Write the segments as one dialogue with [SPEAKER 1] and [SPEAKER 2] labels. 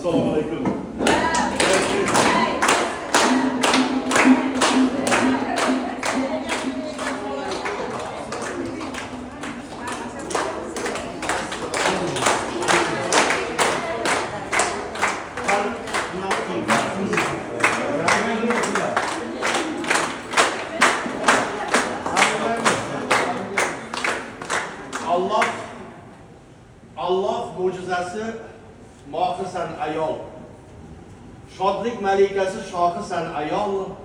[SPEAKER 1] Assalomu alaykum. Allah mo'jizasi mohisan ayol. Shodlik malikasi shohisan ayol.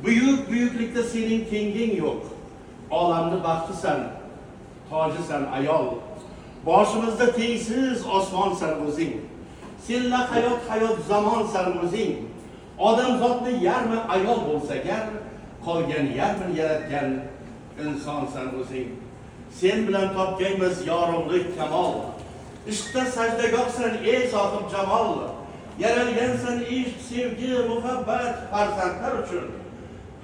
[SPEAKER 1] Buyuklikda sening tenging yo'q. Olamni baxtisan, tojisan ayol. Boshimizda tengsiz osmonsan o'zing. Senla hayot zamonsan o'zing. Odamzodni yarmi ayol bo'lsa gar, qolgan yarmi yaratgan insonsan o'zing. Sen bilan topganmiz yorug'lik kamol. Ishqda sajdagohsan ey sohib jamol. Yaralgansan ishq, sevgi, muhabbat farzandlar uchun.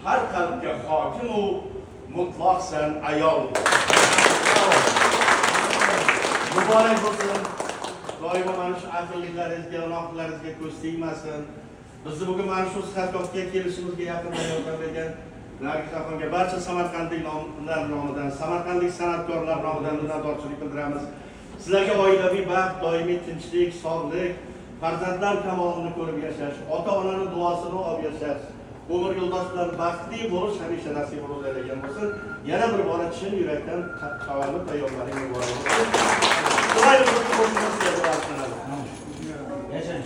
[SPEAKER 1] Har qalbga hokim u mutlaqsan ayol. Muborak bo'lsin. Doimo mana shu aqlliklaringizga, aloqalaringizga ko'z tegmasin. Bizni bugun mana shu xatobga kelishimizga yaqindan yordam bergan Nargisaxonga barcha samarqandliklar nomidan, samarqandlik san'atkorlar nomidan minnatdorchilik bildiramiz. Sizlarga oilaviy baxt, doimiy tinchlik, sog'lik, farzandlar kamolini ko'rib yashash, ota-onaning duosini olib yashash, umr yo'ldosh bilan baxtli bo'lish hamisha nasib bo'ladigan bo'lsin. Yana bir bora chin yurakdan tavallud tayyorlaring muborak bo'lsin. Xudoyo yashang.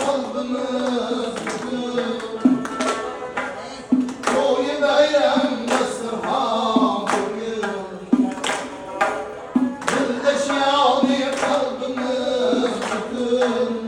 [SPEAKER 2] Kalbimiz bütün